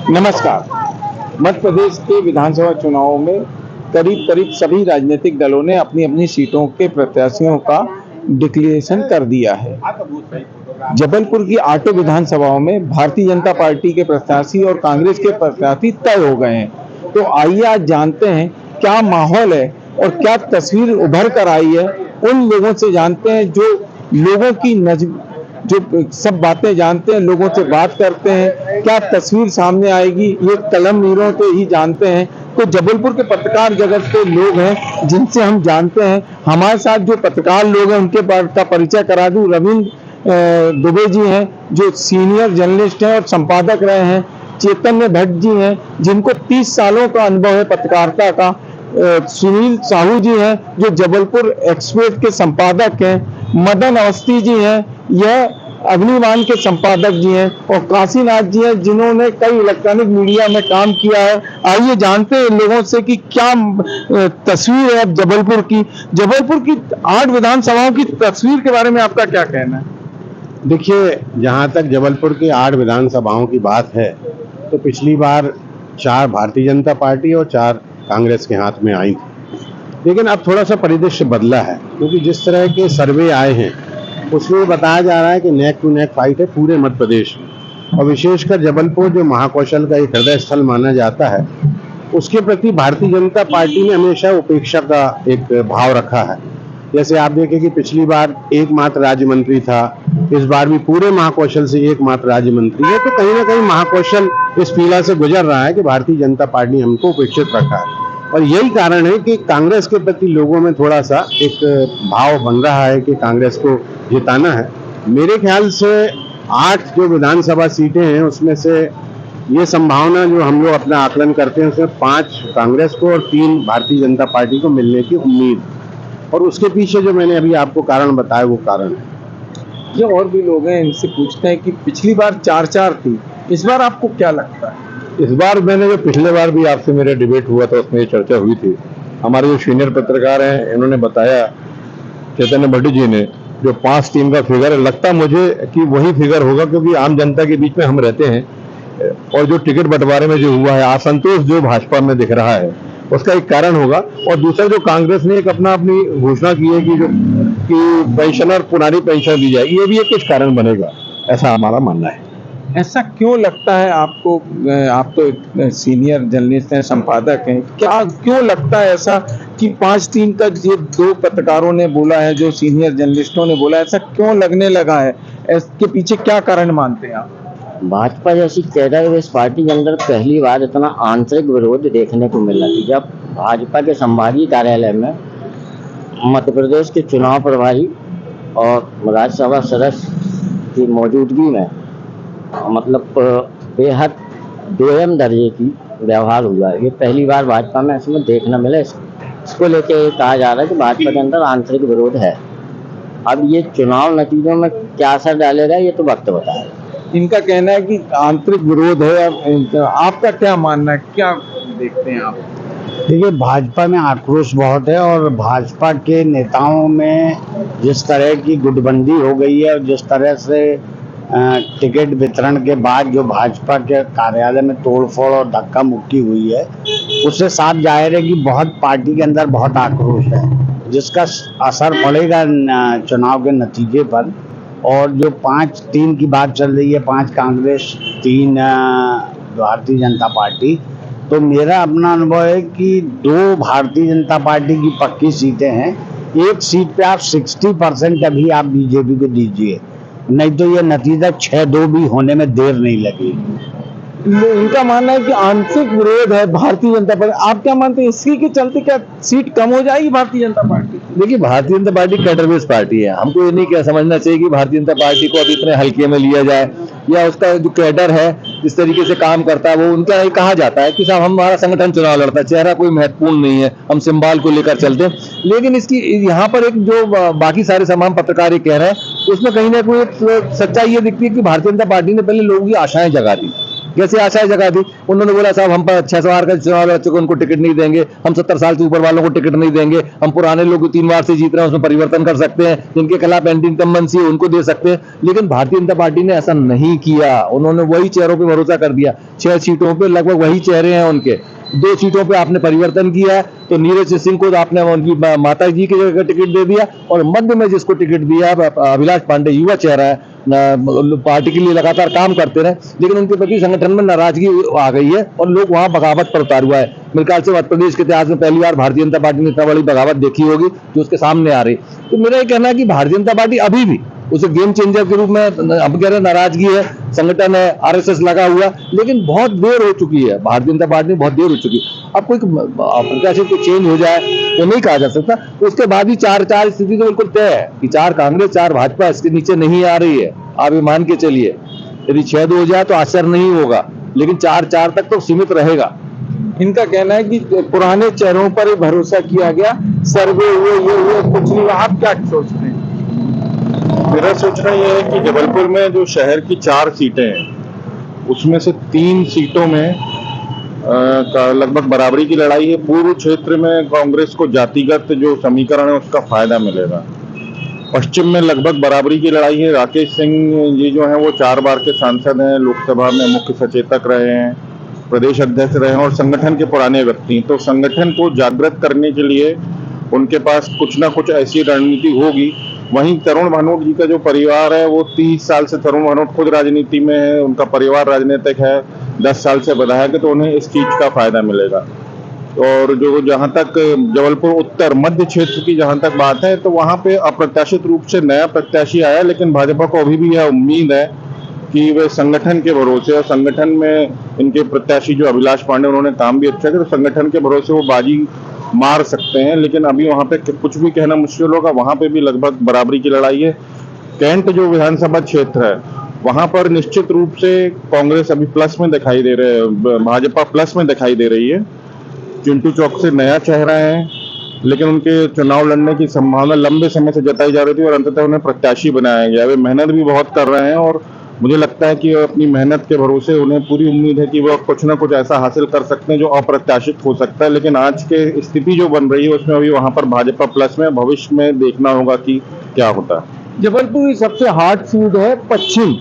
नमस्कार। मध्य प्रदेश के विधानसभा चुनावों में करीब करीब सभी राजनीतिक दलों ने अपनी अपनी सीटों के प्रत्याशियों का डिक्लेरेशन कर दिया है। जबलपुर की 8 विधानसभाओं में भारतीय जनता पार्टी के प्रत्याशी और कांग्रेस के प्रत्याशी तय हो गए हैं। तो आइए आज जानते हैं क्या माहौल है और क्या तस्वीर उभर कर आई है। उन लोगों से जानते हैं जो लोगों की जो सब बातें जानते हैं, लोगों से बात करते हैं, क्या तस्वीर सामने आएगी ये कलम नीरों से ही जानते हैं। तो जबलपुर के पत्रकार जगत के लोग हैं जिनसे हम जानते हैं। हमारे साथ जो पत्रकार लोग हैं उनके का परिचय करा दूं। रविंद्र दुबे जी हैं जो सीनियर जर्नलिस्ट हैं और संपादक रहे हैं। चैतन्य भट्ट जी हैं जिनको 30 सालों का अनुभव है पत्रकारिता का। सुनील साहू जी हैं जो जबलपुर एक्सप्रेस के संपादक हैं। मदन अवस्थी जी हैं, यह अग्निबाण के संपादक जी हैं। और काशीनाथ जी हैं जिन्होंने कई इलेक्ट्रॉनिक मीडिया में काम किया है। आइए जानते हैं लोगों से कि क्या तस्वीर है अब जबलपुर की 8 विधानसभाओं की तस्वीर के बारे में आपका क्या कहना है। देखिए, जहाँ तक जबलपुर की 8 विधानसभाओं की बात है तो पिछली बार 4 भारतीय जनता पार्टी और 4 कांग्रेस के हाथ में आई थी। लेकिन अब थोड़ा सा परिदृश्य बदला है क्योंकि जिस तरह के सर्वे आए हैं उसमें बताया जा रहा है कि नेक टू नेक फाइट है पूरे मध्य प्रदेश में। और विशेषकर जबलपुर जो महाकौशल का एक हृदय स्थल माना जाता है उसके प्रति भारतीय जनता पार्टी ने हमेशा उपेक्षा का एक भाव रखा है। जैसे आप देखें कि पिछली बार एकमात्र राज्य मंत्री था, इस बार भी पूरे महाकौशल से एकमात्र राज्य मंत्री है। तो कहीं ना कहीं महाकौशल इस पीड़ा से गुजर रहा है कि भारतीय जनता पार्टी हमको उपेक्षित रखा है। और यही कारण है कि कांग्रेस के प्रति लोगों में थोड़ा सा एक भाव बन रहा है कि कांग्रेस को जिताना है। मेरे ख्याल से 8 जो विधानसभा सीटें हैं उसमें से ये संभावना जो हम लोग अपना आकलन करते हैं उसमें 5 कांग्रेस को और 3 भारतीय जनता पार्टी को मिलने की उम्मीद। और उसके पीछे जो मैंने अभी आपको कारण बताया वो कारण है। ये और भी लोग हैं इनसे पूछते हैं कि पिछली बार 4-4 थी, इस बार आपको क्या लगता है। इस बार मैंने जो पिछले बार भी आपसे मेरा डिबेट हुआ था उसमें ये चर्चा हुई थी। हमारे जो सीनियर पत्रकार हैं इन्होंने बताया, चैतन्य भट्ट जी ने, जो 5-3 का फिगर है, लगता मुझे कि वही फिगर होगा क्योंकि आम जनता के बीच में हम रहते हैं। और जो टिकट बंटवारे में जो हुआ है, असंतोष जो भाजपा में दिख रहा है उसका एक कारण होगा। और दूसरा जो कांग्रेस ने एक अपनी घोषणा की है कि पेंशनर पुरानी पेंशन दी जाएगी, ये भी एक कुछ कारण बनेगा, ऐसा हमारा मानना है। ऐसा क्यों लगता है आपको। आप तो सीनियर जर्नलिस्ट हैं, संपादक हैं, क्यों लगता है ऐसा कि 5-3 का ये 2 पत्रकारों ने बोला है, जो सीनियर जर्नलिस्टों ने बोला है, ऐसा क्यों लगने लगा है। इसके पीछे क्या कारण मानते हैं आप। भाजपा जैसी टेररिस्ट पार्टी के अंदर पहली बार इतना आंतरिक विरोध देखने को मिला कि जब भाजपा के संभागीय कार्यालय में मध्य प्रदेश के चुनाव प्रभारी और राज्यसभा सदस्य की मौजूदगी में मतलब बेहद दोयम दर्जे की व्यवहार हुआ है। ये पहली बार भाजपा में इसमें देखना मिला। इसको लेके कहा जा रहा है कि भाजपा के अंदर आंतरिक विरोध है। अब ये चुनाव नतीजों में क्या असर डालेगा ये तो वक्त बताएगा। इनका कहना है कि आंतरिक विरोध है। आपका क्या मानना है, क्या देखते हैं आप। देखिए, भाजपा में आक्रोश बहुत है और भाजपा के नेताओं में जिस तरह की गुटबंदी हो गई है और जिस तरह से टिकट वितरण के बाद जो भाजपा के कार्यालय में तोड़फोड़ और धक्का मुक्की हुई है उससे साफ जाहिर है कि बहुत पार्टी के अंदर बहुत आक्रोश है जिसका असर पड़ेगा चुनाव के नतीजे पर। और जो 5-3 की बात चल रही है, 5 कांग्रेस 3 भारतीय जनता पार्टी, तो मेरा अपना अनुभव है कि 2 भारतीय जनता पार्टी की पक्की सीटें हैं। एक सीट पे आप 60% अभी आप बीजेपी को दीजिए, नहीं तो ये नतीजा 6-2 भी होने में देर नहीं लगेगी। इनका मानना है कि आंतरिक विरोध है भारतीय जनता पार्टी। आप क्या मानते हैं, इसी के चलते क्या सीट कम हो जाएगी भारतीय जनता पार्टी। देखिए, Bharatiya Janata party cadre based party है। हमको ये नहीं क्या समझना चाहिए कि भारतीय जनता पार्टी को अब इतने हल्के में लिया जाए या उसका जो कैडर है जिस तरीके से काम करता है वो उनका ही कहा जाता है कि साहब हमारा संगठन चुनाव लड़ता है, चेहरा कोई महत्वपूर्ण नहीं है, हम सिंबल को लेकर चलते हैं। लेकिन इसकी यहाँ पर एक जो बाकी सारे तमाम पत्रकार ये कह रहे हैं उसमें कहीं ना कोई सच्चाई ये दिखती है कि भारतीय जनता पार्टी ने पहले लोगों की आशाएं जगा दी कैसी आशाएं जगा दी। उन्होंने बोला साहब हम 600 बार का चुनाव लड़ चुके, उनको टिकट नहीं देंगे, हम 70 साल से ऊपर वालों को टिकट नहीं देंगे, हम पुराने लोग 3 बार से जीत रहे हैं उसमें परिवर्तन कर सकते हैं, जिनके खिलाफ एंटी इनकम्बेंसी है उनको दे सकते हैं। लेकिन भारतीय जनता पार्टी ने ऐसा नहीं किया, उन्होंने वही चेहरों पर भरोसा कर दिया। 6 सीटों पर लगभग वही चेहरे हैं उनके। 2 सीटों पे आपने परिवर्तन किया है, तो नीरज सिंह को आपने उनकी माता जी की जगह टिकट दे दिया, और मध्य में जिसको टिकट दिया अभिलाष पांडे, युवा चेहरा है, पार्टी के लिए लगातार काम करते रहे, लेकिन उनके प्रति संगठन में नाराजगी आ गई है और लोग वहां बगावत पर उतार हुआ है। मेरे ख्याल से मध्य प्रदेश के इतिहास में पहली बार भारतीय जनता पार्टी ने इतना बड़ी बगावत देखी होगी जो उसके सामने आ रही। तो मेरा ये कहना है कि भारतीय जनता पार्टी अभी भी उसे गेम चेंजर के रूप में, हम कह रहे हैं नाराजगी है, संगठन है, आरएसएस लगा हुआ, लेकिन बहुत देर हो चुकी है, भारतीय जनता पार्टी बहुत देर हो चुकी है। अब कोई प्रत्याशी को चेंज हो जाए तो नहीं कहा जा सकता। उसके बाद ही 4-4 स्थिति तो बिल्कुल तय है कि 4 कांग्रेस 4 भाजपा, इसके नीचे नहीं आ रही है। आप ये मान के चलिए, यदि 6-2 हो जाए तो आश्चर्य नहीं होगा, लेकिन 4-4 तक तो सीमित रहेगा। इनका कहना है कि पुराने चेहरों पर ही भरोसा किया गया, सर्वे हुए, ये हुए, कुछ नहीं। आप क्या सोचते हैं? मेरा सोचना यह है कि जबलपुर में जो शहर की 4 सीटें हैं उसमें से 3 सीटों में का लगभग बराबरी की लड़ाई है। पूर्व क्षेत्र में कांग्रेस को जातिगत जो समीकरण है उसका फायदा मिलेगा। पश्चिम में लगभग बराबरी की लड़ाई है। राकेश सिंह जी जो हैं वो 4 बार के सांसद हैं, लोकसभा में मुख्य सचेतक रहे हैं, प्रदेश अध्यक्ष रहे हैं और संगठन के पुराने व्यक्ति। तो संगठन को जागृत करने के लिए उनके पास कुछ ना कुछ ऐसी रणनीति होगी। वहीं तरुण भानोट जी का जो परिवार है वो 30 साल से, तरुण भानोट खुद राजनीति में है, उनका परिवार राजनीतिक है, 10 साल से विधायक है, तो उन्हें इस चीज का फायदा मिलेगा। और जो जहां तक जबलपुर उत्तर मध्य क्षेत्र की जहां तक बात है, तो वहां पे अप्रत्याशित रूप से नया प्रत्याशी आया, लेकिन भाजपा को अभी भी यह उम्मीद है कि वे संगठन के भरोसे, और संगठन में इनके प्रत्याशी जो अभिलाष पांडे, उन्होंने काम भी अच्छा किया, तो संगठन के भरोसे वो बाजी मार सकते हैं। लेकिन अभी वहां पे कुछ भी कहना मुश्किल होगा। वहां पे भी लगभग बराबरी की लड़ाई है। कैंट जो विधानसभा क्षेत्र है वहां पर निश्चित रूप से कांग्रेस अभी प्लस में दिखाई दे रहे है, भाजपा प्लस में दिखाई दे रही है। चिंटू चौक से नया चेहरा है, लेकिन उनके चुनाव लड़ने की संभावना लंबे समय से जताई जा रही थी और अंततः उन्हें प्रत्याशी बनाया गया। वे मेहनत भी बहुत कर रहे हैं और मुझे लगता है कि अपनी मेहनत के भरोसे उन्हें पूरी उम्मीद है कि वह कुछ ना कुछ ऐसा हासिल कर सकते हैं जो अप्रत्याशित हो सकता है। लेकिन आज के स्थिति जो बन रही है उसमें अभी वहां पर भाजपा प्लस में, भविष्य में देखना होगा कि क्या होता है। जबलपुर की सबसे हार्ड सीट है पश्चिम।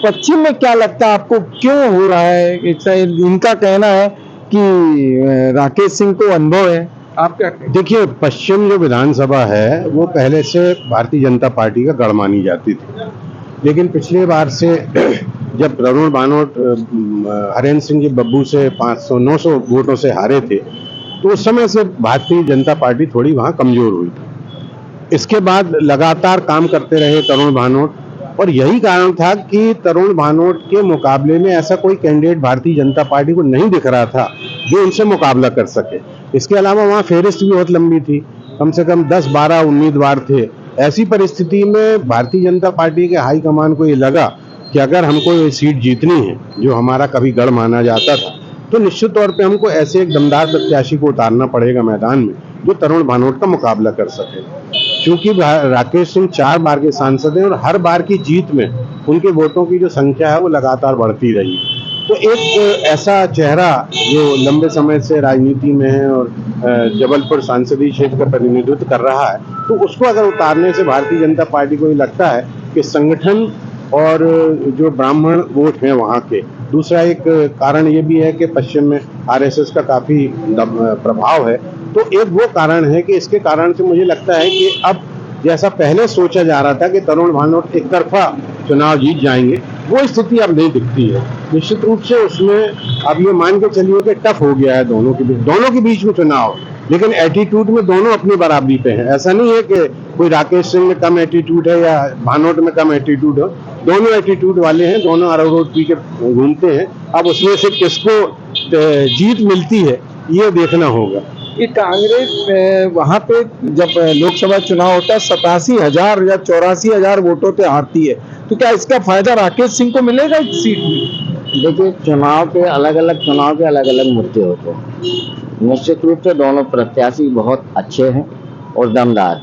पश्चिम में क्या लगता है आपको, क्यों हो रहा है? इनका कहना है कि राकेश सिंह को अनुभव है। आप क्या कहते हैं? देखिए, पश्चिम जो विधानसभा है वो पहले से भारतीय जनता पार्टी का गढ़ मानी जाती थी, लेकिन पिछले बार से जब तरुण भानोट हरेंद्र सिंह जी बब्बू से 500-900 वोटों से हारे थे, तो उस समय से भारतीय जनता पार्टी थोड़ी वहां कमजोर हुई थी। इसके बाद लगातार काम करते रहे तरुण भानोट, और यही कारण था कि तरुण भानोट के मुकाबले में ऐसा कोई कैंडिडेट भारतीय जनता पार्टी को नहीं दिख रहा था जो उनसे मुकाबला कर सके। इसके अलावा वहाँ फेहरिस्त भी बहुत लंबी थी, कम से कम 10-12 उम्मीदवार थे। ऐसी परिस्थिति में भारतीय जनता पार्टी के हाईकमान को ये लगा कि अगर हमको ये सीट जीतनी है जो हमारा कभी गढ़ माना जाता था, तो निश्चित तौर पे हमको ऐसे एक दमदार प्रत्याशी को उतारना पड़ेगा मैदान में जो तरुण भानोट का मुकाबला कर सके। क्योंकि राकेश सिंह 4 बार के सांसद हैं और हर बार की जीत में उनके वोटों की जो संख्या है वो लगातार बढ़ती रही। तो एक ऐसा चेहरा जो लंबे समय से राजनीति में है और जबलपुर सांसदीय क्षेत्र का प्रतिनिधित्व कर रहा है, तो उसको अगर उतारने से भारतीय जनता पार्टी को ये लगता है कि संगठन और जो ब्राह्मण वोट हैं वहाँ के, दूसरा एक कारण ये भी है कि पश्चिम में आरएसएस का काफी प्रभाव है, तो एक वो कारण है कि इसके कारण से मुझे लगता है कि अब जैसा पहले सोचा जा रहा था कि तरुण भानोट एक तरफा चुनाव जीत जाएंगे, वो स्थिति अब नहीं दिखती है। निश्चित रूप से उसमें अब ये मान के चलिए कि टफ हो गया है दोनों के बीच में चुनाव, लेकिन एटीट्यूड में दोनों अपनी बराबरी पे हैं। ऐसा नहीं है कि कोई राकेश सिंह में कम एटीट्यूड है या भानोट में कम एटीट्यूड हो, दोनों एटीट्यूड वाले हैं, दोनों अरारोट पी के घूमते हैं। अब उसमें से किसको जीत मिलती है ये देखना होगा। ये कांग्रेस वहां पे जब लोकसभा चुनाव होता है 87,000 या 84,000 वोटों पे हारती है, तो क्या इसका फायदा राकेश सिंह को मिलेगा इस सीट में? देखिए, चुनाव के अलग अलग मुद्दे होते हैं। निश्चित रूप से दोनों प्रत्याशी बहुत अच्छे हैं और दमदार।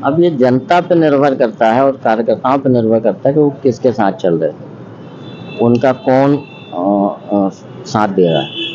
अब ये जनता पे निर्भर करता है और कार्यकर्ताओं पे निर्भर करता है कि वो किसके साथ चल रहे हैं, उनका कौन साथ दे रहा है।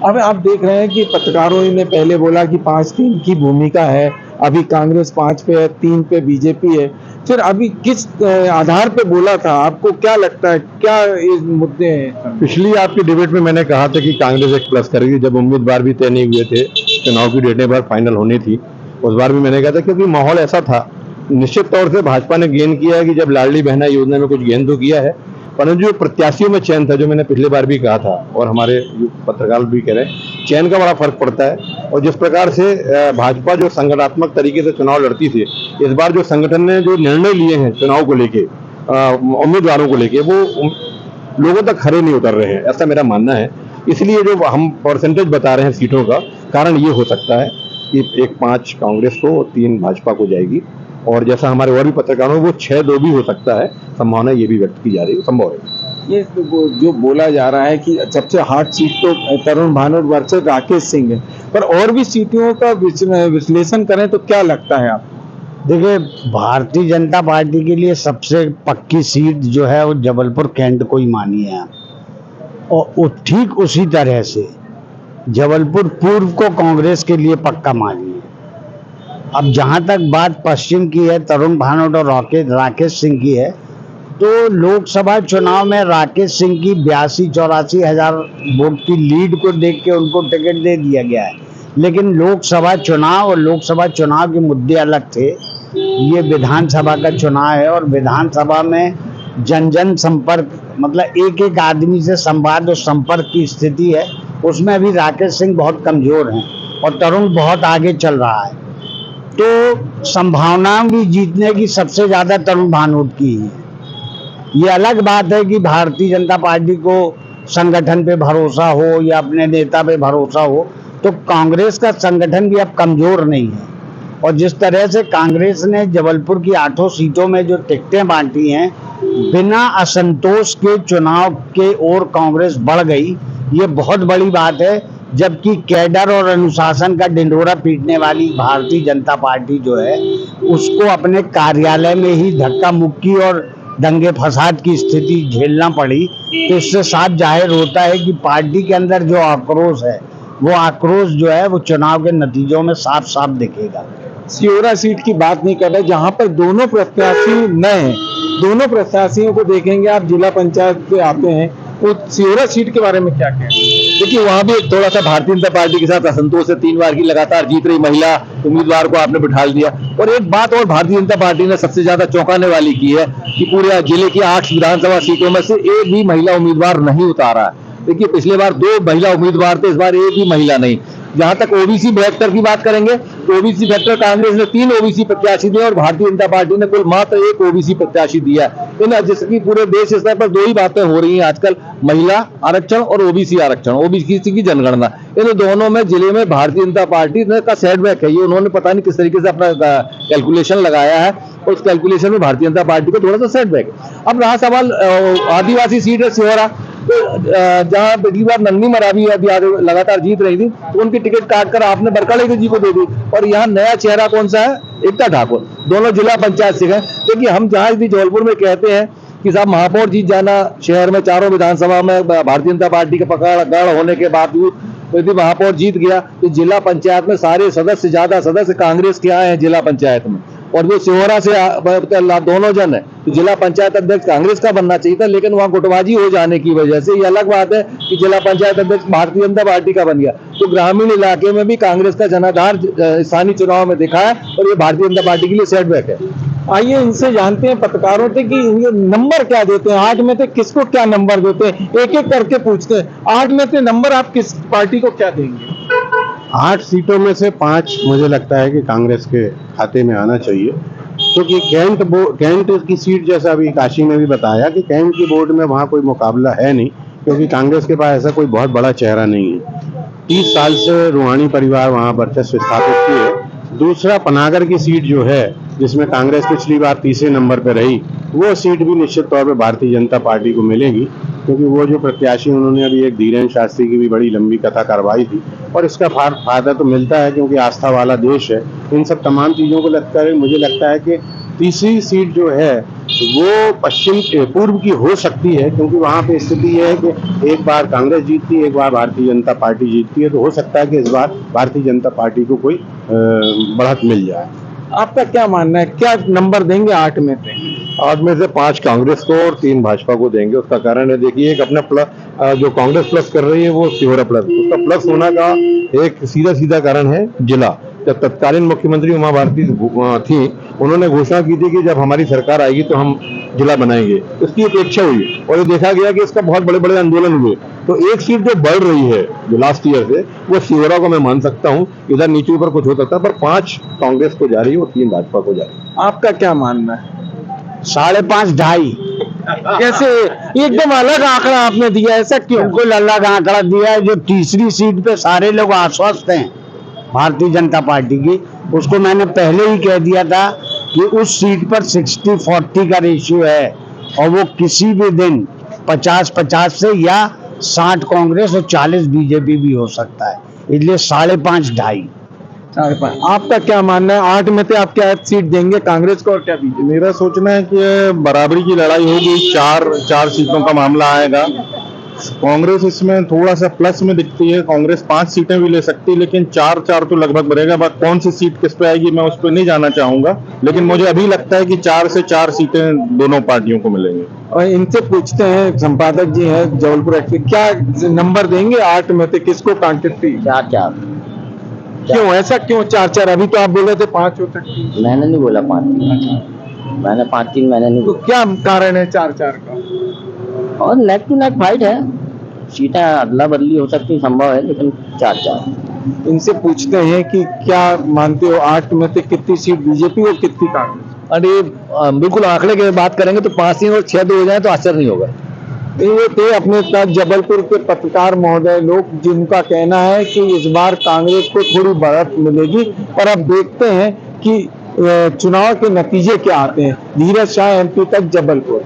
अब आप देख रहे हैं कि पत्रकारों ने पहले बोला कि 5-3 की भूमिका है, अभी कांग्रेस 5 पे है, 3 पे बीजेपी है, फिर अभी किस आधार पे बोला था? आपको क्या लगता है, क्या ये मुद्दे हैं? पिछली आपकी डिबेट में मैंने कहा था कि कांग्रेस एक प्लस करेगी, जब उम्मीदवार भी तय नहीं हुए थे, चुनाव की डेटें बार फाइनल होनी थी, उस बार भी मैंने कहा था, क्योंकि माहौल ऐसा था। निश्चित तौर से भाजपा ने गेन किया है कि जब लाडली बहना योजना में कुछ गेन तो किया है, परंतु जो प्रत्याशियों में चयन था, जो मैंने पिछले बार भी कहा था और हमारे पत्रकार भी कह रहे हैं, चयन का बड़ा फर्क पड़ता है। और जिस प्रकार से भाजपा जो संगठनात्मक तरीके से चुनाव लड़ती थी, इस बार जो संगठन ने जो निर्णय लिए हैं चुनाव को लेके, उम्मीदवारों को लेके, वो लोगों तक खरे नहीं उतर रहे हैं, ऐसा मेरा मानना है। इसलिए जो हम परसेंटेज बता रहे हैं सीटों का, कारण ये हो सकता है कि 5 कांग्रेस को और 3 भाजपा को जाएगी, और जैसा हमारे और भी पत्रकारों वो 6-2 भी हो सकता है, संभावना ये भी व्यक्त की जा रही है, संभव है। ये जो बोला जा रहा है कि सबसे हॉट सीट तो तरुण भानोट वर्सेस राकेश सिंह है, पर और भी सीटों का विश्लेषण करें तो क्या लगता है आप? देखिए, भारतीय जनता पार्टी के लिए सबसे पक्की सीट जो है वो जबलपुर कैंट को ही मानी है, और ठीक उसी तरह से जबलपुर पूर्व को कांग्रेस के लिए पक्का मानी है। अब जहां तक बात पश्चिम की है, तरुण भानोट और राकेश सिंह की है, तो लोकसभा चुनाव में राकेश सिंह की 82-84 हजार वोट की लीड को देख के उनको टिकट दे दिया गया है। लेकिन लोकसभा चुनाव और लोकसभा चुनाव के मुद्दे अलग थे, ये विधानसभा का चुनाव है, और विधानसभा में जन जन संपर्क, मतलब एक एक आदमी से संवाद और संपर्क की स्थिति है, उसमें अभी राकेश सिंह बहुत कमजोर हैं और तरुण बहुत आगे चल रहा है। तो संभावना भी जीतने की सबसे ज्यादा तरुण भानोट की है। ये अलग बात है कि भारतीय जनता पार्टी को संगठन पे भरोसा हो या अपने नेता पे भरोसा हो, तो कांग्रेस का संगठन भी अब कमजोर नहीं है, और जिस तरह से कांग्रेस ने जबलपुर की 8 सीटों में जो टिकटें बांटी हैं, बिना असंतोष के चुनाव के ओर कांग्रेस बढ़ गई, ये बहुत बड़ी बात है। जबकि कैडर और अनुशासन का डिंडोरा पीटने वाली भारतीय जनता पार्टी जो है, उसको अपने कार्यालय में ही धक्का मुक्की और दंगे फसाद की स्थिति झेलना पड़ी। तो इससे साफ जाहिर होता है कि पार्टी के अंदर जो आक्रोश है, वो आक्रोश जो है वो चुनाव के नतीजों में साफ साफ दिखेगा। सियोरा सीट की बात नहीं कर रहे, जहां पर दोनों प्रत्याशी नए हैं, दोनों प्रत्याशियों को देखेंगे आप, जिला पंचायत से आते हैं, तो सियोरा सीट के बारे में क्या कहें? देखिए, वहां भी थोड़ा सा भारतीय जनता पार्टी के साथ असंतोष है। 3 बार की लगातार जीत रही महिला उम्मीदवार को आपने बिठा दिया, और एक बात और भारतीय जनता पार्टी ने सबसे ज्यादा चौंकाने वाली की है कि पूरे जिले की 8 विधानसभा सीटों में से एक भी महिला उम्मीदवार नहीं उतारा। देखिए, पिछले बार 2 महिला उम्मीदवार थे, इस बार एक भी महिला नहीं। जहां तक ओबीसी फैक्टर की बात करेंगे, तो ओबीसी फैक्टर कांग्रेस ने 3 ओबीसी प्रत्याशी दिए और भारतीय जनता पार्टी ने कुल मात्र 1 ओबीसी प्रत्याशी दिया। इन जिसकी पूरे देश स्तर पर 2 ही बातें हो रही हैं आजकल, महिला आरक्षण और ओबीसी आरक्षण, ओबीसी की जनगणना। इन दोनों में जिले में भारतीय जनता पार्टी का सेटबैक है। ये उन्होंने पता नहीं किस तरीके से अपना कैलकुलेशन लगाया है, और उस कैलकुलेशन में भारतीय जनता पार्टी को थोड़ा सा सेटबैक है। अब रहा सवाल आदिवासी सीट है सिहोरा, तो जहां पिछली बार नंदी मरावी अभी लगातार जीत रही थी, तो उनकी टिकट काटकर आपने बरकाले जी को दे दी, और यहाँ नया चेहरा कौन सा है? एकता ठाकुर, दोनों जिला पंचायत से गए। देखिए, हम जहां भी जबलपुर में कहते हैं कि साहब महापौर जीत जाना, शहर में 4 विधानसभा में भारतीय जनता पार्टी के पकड़ होने के बावजूद यदि महापौर जीत गया, तो जिला पंचायत में सारे सदस्य, ज्यादा सदस्य कांग्रेस के आए हैं जिला पंचायत में, और जो सिहोरा से दोनों जन है, तो जिला पंचायत अध्यक्ष कांग्रेस का बनना चाहिए था, लेकिन वहां गुटबाजी हो जाने की वजह से ये अलग बात है कि जिला पंचायत अध्यक्ष भारतीय जनता पार्टी का बन गया। तो ग्रामीण इलाके में भी कांग्रेस का जनाधार स्थानीय चुनाव में दिखा है, और ये भारतीय जनता पार्टी के लिए सेटबैक है। आइए इनसे जानते हैं, पत्रकारों से, कि ये नंबर क्या देते हैं, 8 में से किसको क्या नंबर देते हैं, एक एक करके पूछते हैं। 8 में से नंबर आप किस पार्टी को क्या देंगे? 8 सीटों में से 5 मुझे लगता है कि कांग्रेस के खाते में आना चाहिए, क्योंकि कैंट की सीट, जैसा अभी काशी ने भी बताया कि कैंट की बोर्ड में वहाँ कोई मुकाबला है नहीं, क्योंकि कांग्रेस के पास ऐसा कोई बहुत बड़ा चेहरा नहीं है। 30 साल से रूहानी परिवार वहाँ वर्चस्व स्थापित किए। दूसरा, पनागर की सीट जो है, जिसमें कांग्रेस पिछली बार 30वें नंबर पर रही, वो सीट भी निश्चित तौर पर भारतीय जनता पार्टी को मिलेगी, क्योंकि वो जो प्रत्याशी उन्होंने अभी एक धीरेन्द्र शास्त्री की भी बड़ी लंबी कथा करवाई थी, और इसका फायदा तो मिलता है क्योंकि आस्था वाला देश है। इन सब तमाम चीज़ों को लगता है, मुझे लगता है कि तीसरी सीट जो है वो पूर्व की हो सकती है, क्योंकि वहाँ पे स्थिति यह है कि एक बार कांग्रेस जीतती है, एक बार भारतीय जनता पार्टी जीतती है, तो हो सकता है कि इस बार भारतीय जनता पार्टी को कोई बढ़त मिल जाए। आपका क्या मानना है, क्या नंबर देंगे 8 में से? 8 में से 5 कांग्रेस को और 3 भाजपा को देंगे। उसका कारण है, देखिए, एक अपना प्लस जो कांग्रेस प्लस कर रही है वो सिहोरा प्लस, उसका प्लस होना का एक सीधा सीधा कारण है जिला। जब तत्कालीन मुख्यमंत्री उमा भारती थी, उन्होंने घोषणा की थी कि जब हमारी सरकार आएगी तो हम जिला बनाएंगे, उसकी अपेक्षा हुई और ये देखा गया कि इसका बहुत बड़े बड़े आंदोलन हुए। तो एक सीट जो बढ़ रही है जो लास्ट ईयर से, वो सिहोरा को मैं मान सकता हूँ, इधर नीचे ऊपर कुछ हो सकता है, पर 5 कांग्रेस को जा रही है और 3 भाजपा को जा रही है। आपका क्या मानना है? 5.5 2.5 कैसे एकदम अलग आंकड़ा आपने दिया, ऐसा क्यों? बिल्कुल अलग आंकड़ा दिया है। जो तीसरी सीट पे सारे लोग आश्वस्त हैं भारतीय जनता पार्टी की, उसको मैंने पहले ही कह दिया था कि उस सीट पर 60-40 का रेशियो है और वो किसी भी दिन 50-50 से या 60 कांग्रेस और 40 बीजेपी भी हो सकता है, इसलिए 5.5 2.5। 5.5। आपका क्या मानना है, 8 में से आप क्या सीट देंगे कांग्रेस को और क्या बीजेपी? मेरा सोचना है कि बराबरी की लड़ाई होगी, 4 सीटों का मामला आएगा। कांग्रेस इसमें थोड़ा सा प्लस में दिखती है, कांग्रेस 5 सीटें भी ले सकती है, लेकिन 4 तो लगभग बढ़ेगा। बट कौन सी सीट किस पे आएगी मैं उस पर नहीं जाना चाहूंगा, लेकिन मुझे अभी लगता है कि 4 से 4 सीटें दोनों पार्टियों को मिलेंगी। और इनसे पूछते हैं, संपादक जी हैं जबलपुर एक्टिव, क्या नंबर देंगे 8 में से, किसको कांटेक्ट? 4-4। क्यों, ऐसा क्यों 4-4? अभी तो आप बोल रहे थे 5 हो सकती है। मैंने नहीं बोला 5-3, मैंने 5-3 मैंने नहीं तो बोला। क्या कारण है 4-4 का? और नेक टू नेक फाइट है, सीटें अदला बदली हो सकती संभव है, लेकिन 4-4। इनसे पूछते हैं कि क्या मानते हो 8 में से कितनी सीट बीजेपी और कितनी कांग्रेस? अरे बिल्कुल आंकड़े की बात करेंगे तो 5-3 और 6-2 हो जाए तो आश्चर्य नहीं होगा। ये थे अपने साथ जबलपुर के पत्रकार महोदय लोग, जिनका कहना है कि इस बार कांग्रेस को थोड़ी बढ़त मिलेगी, पर अब देखते हैं कि चुनाव के नतीजे क्या आते हैं। धीरज शाह, MP तक, जबलपुर।